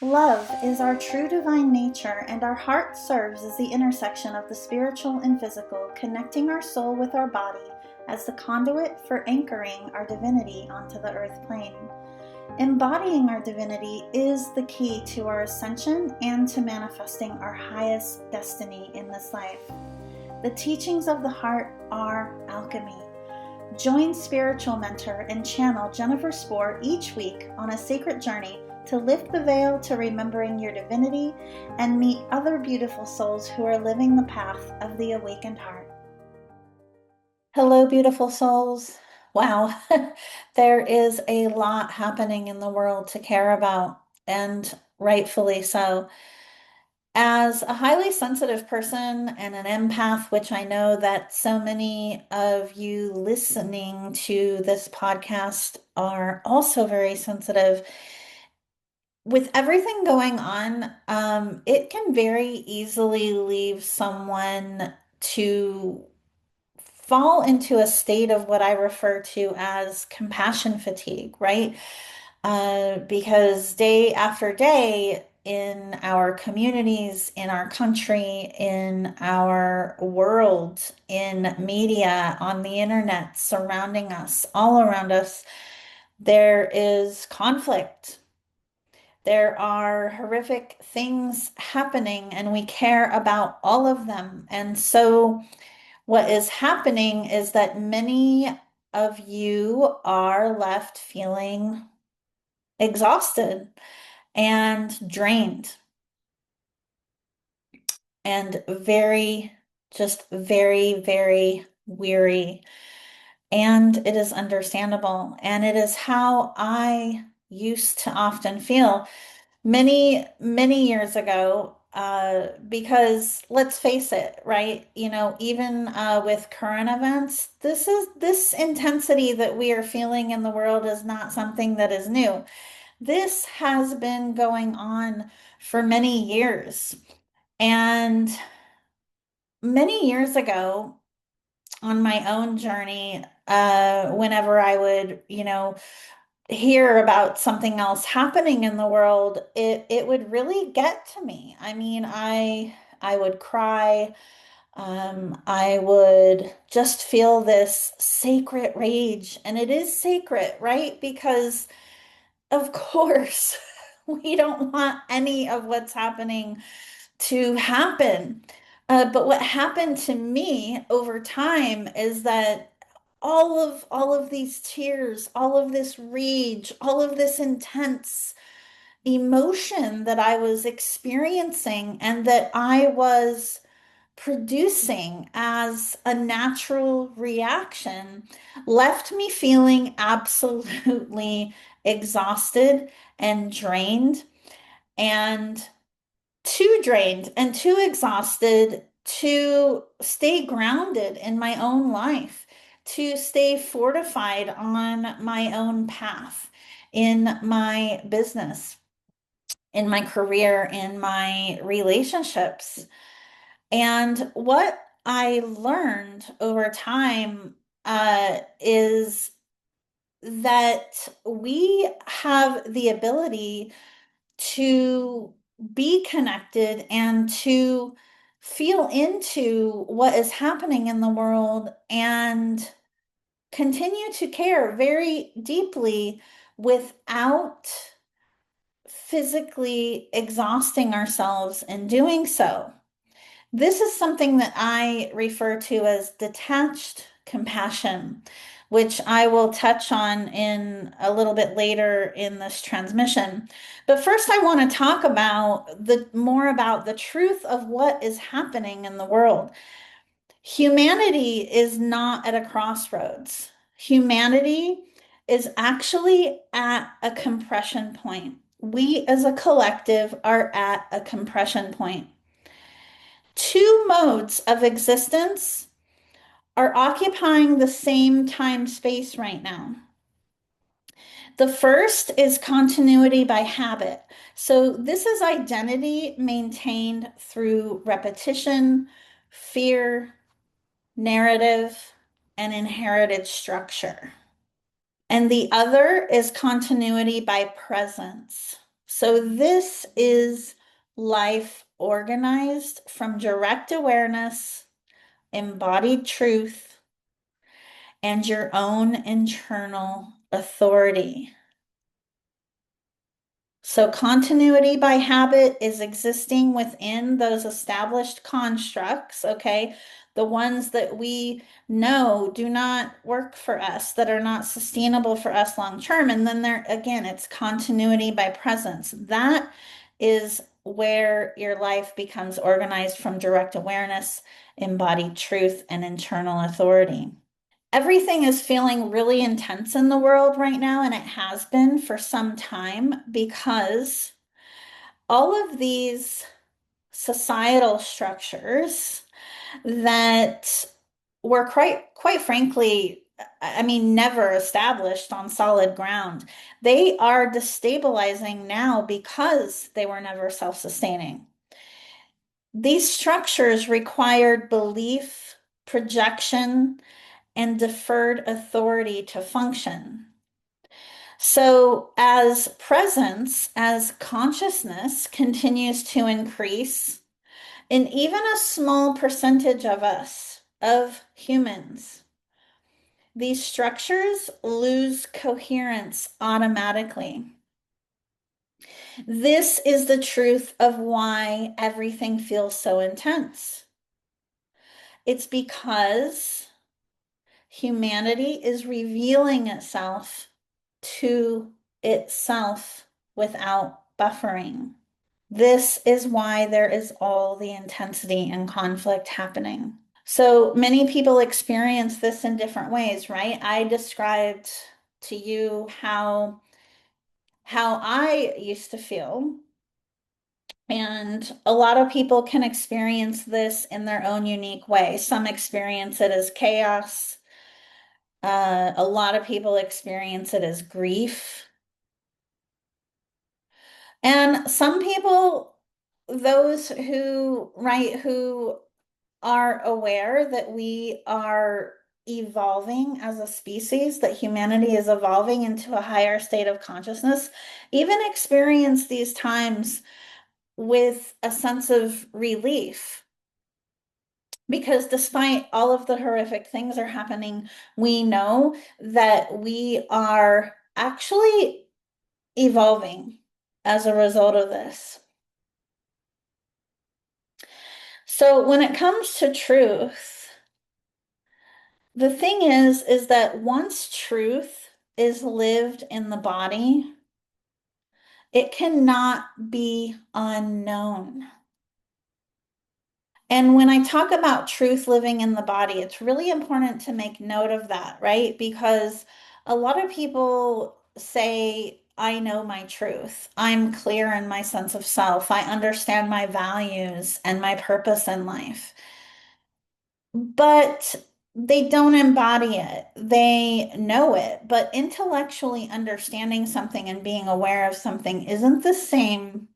Love is our true divine nature, and our heart serves as the intersection of the spiritual and physical, connecting our soul with our body as the conduit for anchoring our divinity onto the earth plane. Embodying our divinity is the key to our ascension and to manifesting our highest destiny in this life. The teachings of the heart are alchemy. Join spiritual mentor and channel Jennifer Spor each week on a sacred journey to lift the veil to remembering your divinity and meet other beautiful souls who are living the path of the awakened heart. Hello, beautiful souls. Wow, there is a lot happening in the world to care about, and rightfully so. As a highly sensitive person and an empath, which I know that so many of you listening to this podcast are also very sensitive, with everything going on, it can very easily leave someone to fall into a state of what I refer to as compassion fatigue, right? Because day after day in our communities, in our country, in our world, in media, on the internet, surrounding us, all around us, there is conflict. There are horrific things happening, and we care about all of them. And so, what is happening is that many of you are left feeling exhausted and drained and just very, very weary. And it is understandable. And it is how I used to often feel many, many years ago. Because let's face it, right? Even with current events, this intensity that we are feeling in the world is not something that is new. This has been going on for many years. And many years ago, on my own journey, whenever I would, hear about something else happening in the world, it would really get to me. I mean, I would cry. I would just feel this sacred rage, and it is sacred, right? Because of course, we don't want any of what's happening to happen. But what happened to me over time is that all of these tears, all of this rage, all of this intense emotion that I was experiencing and that I was producing as a natural reaction left me feeling absolutely exhausted and drained and too drained and too exhausted to stay grounded in my own life, to stay fortified on my own path in my business, in my career, in my relationships. And what I learned over time is that we have the ability to be connected and to feel into what is happening in the world and continue to care very deeply without physically exhausting ourselves in doing so. This is something that I refer to as detached compassion, which I will touch on in a little bit later in this transmission. But first, I want to talk about more about the truth of what is happening in the world. Humanity is not at a crossroads. Humanity is actually at a compression point. We as a collective are at a compression point. Two modes of existence are occupying the same time space right now. The first is continuity by habit. So, this is identity maintained through repetition, fear, narrative, and inherited structure. And the other is continuity by presence. So this is life organized from direct awareness, embodied truth, and your own internal authority. So continuity by habit is existing within those established constructs, okay? The ones that we know do not work for us, that are not sustainable for us long term. And then there, again, it's continuity by presence. That is where your life becomes organized from direct awareness, embodied truth, and internal authority. Everything is feeling really intense in the world right now, and it has been for some time because all of these societal structures that were quite frankly, I mean, never established on solid ground, they are destabilizing now because they were never self-sustaining. These structures required belief, projection, and deferred authority to function. So, as presence, as consciousness continues to increase, and even a small percentage of us, of humans, these structures lose coherence automatically. This is the truth of why everything feels so intense. It's because humanity is revealing itself to itself without buffering. This is why there is all the intensity and conflict happening. So many people experience this in different ways, right? I described to you how I used to feel, and a lot of people can experience this in their own unique way. Some experience it as chaos. A lot of people experience it as grief. And some people, those who, right, who are aware that we are evolving as a species, that humanity is evolving into a higher state of consciousness, even experience these times with a sense of relief. Because despite all of the horrific things are happening, we know that we are actually evolving as a result of this. So when it comes to truth, the thing is that once truth is lived in the body, it cannot be unknown. And when I talk about truth living in the body, it's really important to make note of that, right? Because a lot of people say, I know my truth. I'm clear in my sense of self. I understand my values and my purpose in life. But they don't embody it. They know it, but intellectually understanding something and being aware of something isn't the same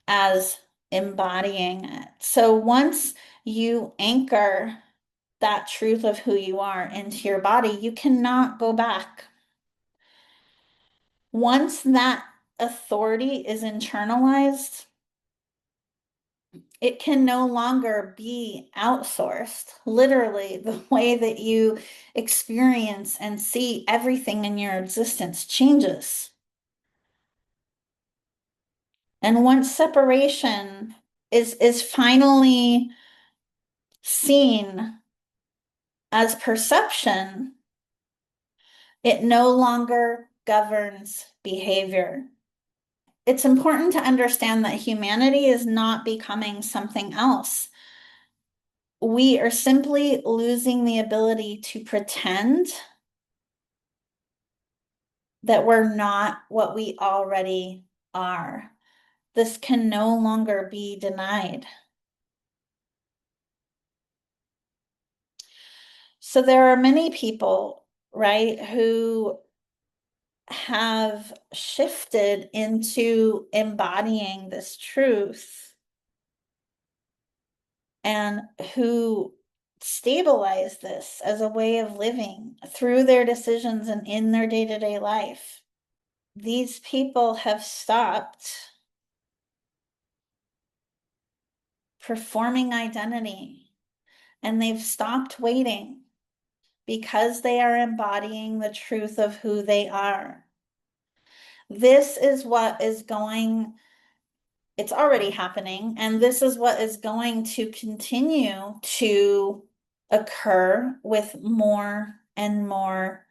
as embodying it. So once you anchor that truth of who you are into your body, you cannot go back. Once that authority is internalized, it can no longer be outsourced. Literally, the way that you experience and see everything in your existence changes. And once separation is finally seen as perception, it no longer governs behavior. It's important to understand that humanity is not becoming something else. We are simply losing the ability to pretend that we're not what we already are. This can no longer be denied. So there are many people, right, who have shifted into embodying this truth and who stabilize this as a way of living through their decisions and in their day-to-day life. these people have stopped performing identity and they've stopped waiting because they are embodying the truth of who they are. This is what is going, it's already happening, and this is what is going to continue to occur with more and more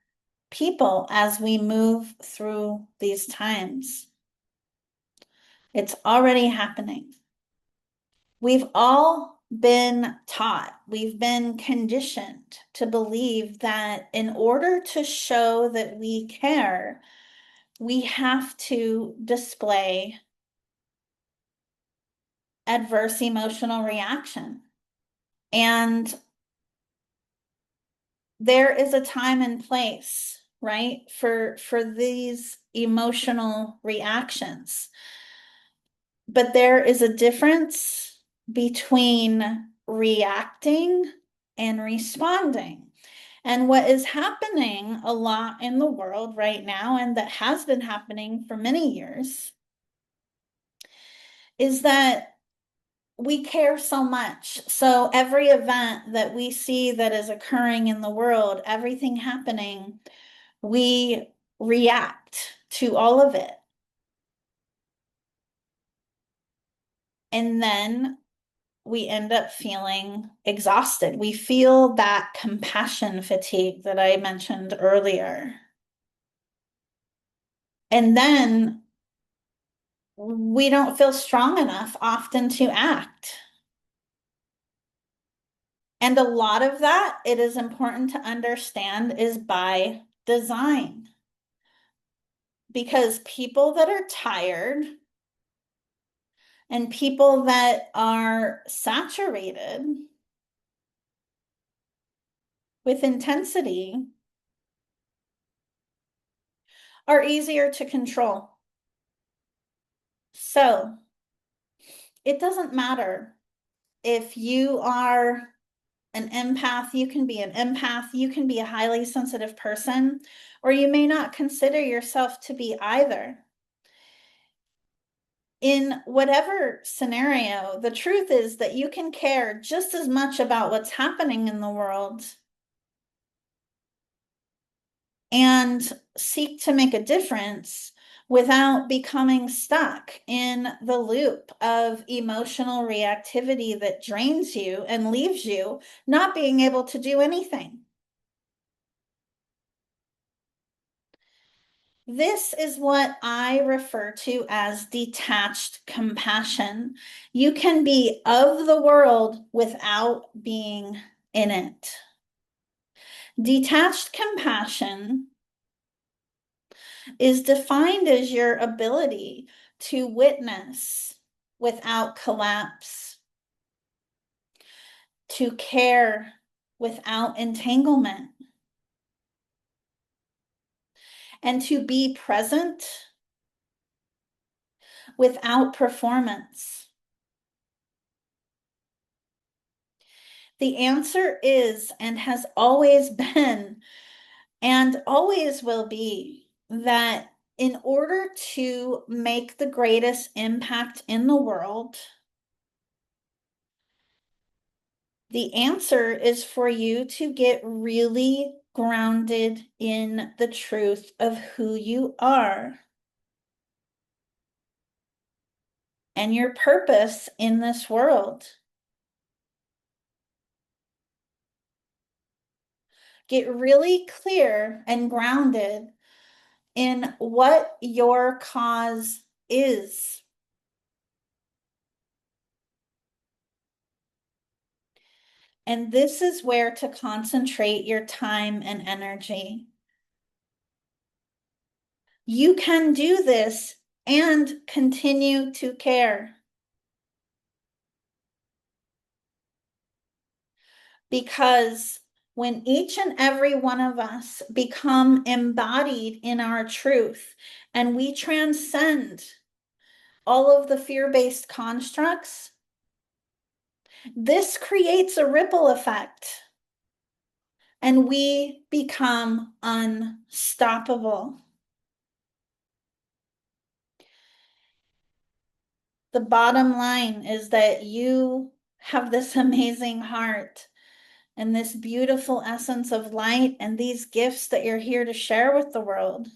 people as we move through these times. It's already happening. We've all been taught, we've been conditioned to believe that in order to show that we care, we have to display adverse emotional reaction. And there is a time and place, right, for these emotional reactions. But there is a difference between reacting and responding. And what is happening a lot in the world right now, and that has been happening for many years, is that we care so much. So every event that we see that is occurring in the world, everything happening, we react to all of it. And then we end up feeling exhausted. We feel that compassion fatigue that I mentioned earlier. And then we don't feel strong enough often to act. And a lot of that, it is important to understand, is by design. Because people that are tired and people that are saturated with intensity are easier to control. So it doesn't matter if you are an empath, you can be an empath, you can be a highly sensitive person, or you may not consider yourself to be either. In whatever scenario, the truth is that you can care just as much about what's happening in the world and seek to make a difference without becoming stuck in the loop of emotional reactivity that drains you and leaves you not being able to do anything. This is what I refer to as detached compassion. You can be of the world without being in it. Detached compassion is defined as your ability to witness without collapse, to care without entanglement, and to be present without performance. The answer is and has always been and always will be that in order to make the greatest impact in the world, the answer is for you to get really grounded in the truth of who you are and your purpose in this world. Get really clear and grounded in what your cause is. And this is where to concentrate your time and energy. You can do this and continue to care. Because when each and every one of us become embodied in our truth and we transcend all of the fear-based constructs, this creates a ripple effect and we become unstoppable. The bottom line is that you have this amazing heart and this beautiful essence of light and these gifts that you're here to share with the world.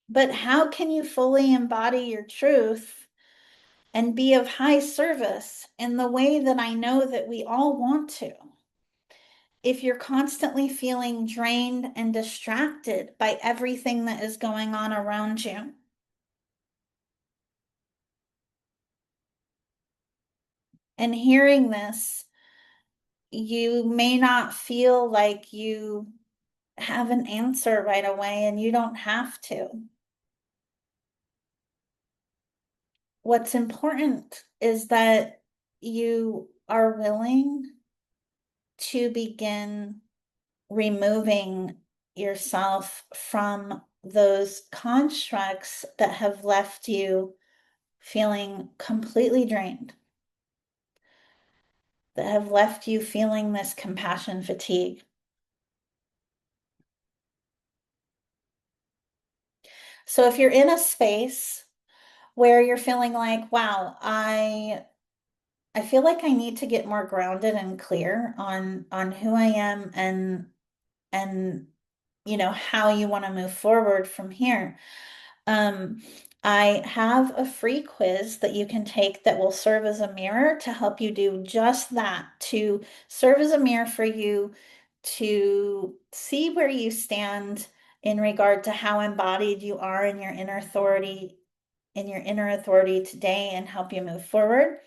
But how can you fully embody your truth and be of high service in the way that I know that we all want to, if you're constantly feeling drained and distracted by everything that is going on around you? And hearing this, you may not feel like you have an answer right away, and you don't have to. What's important is that you are willing to begin removing yourself from those constructs that have left you feeling completely drained, that have left you feeling this compassion fatigue. So if you're in a space where you're feeling like, wow, I feel like I need to get more grounded and clear on who I am and how you want to move forward from here. Um, I have a free quiz that you can take that will serve as a mirror to help you do just that, to serve as a mirror for you to see where you stand in regard to how embodied you are in your inner authority today, and help you move forward.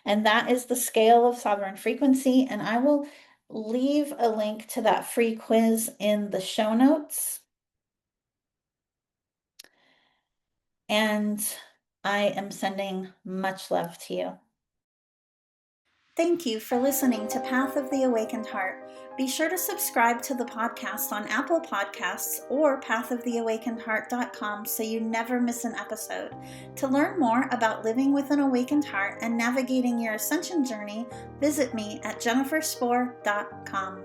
And that is the scale of sovereign frequency. And I will leave a link to that free quiz in the show notes. And I am sending much love to you. Thank you for listening to Path of the Awakened Heart. Be sure to subscribe to the podcast on Apple Podcasts or pathoftheawakenedheart.com so you never miss an episode. To learn more about living with an awakened heart and navigating your ascension journey, visit me at jenniferspor.com.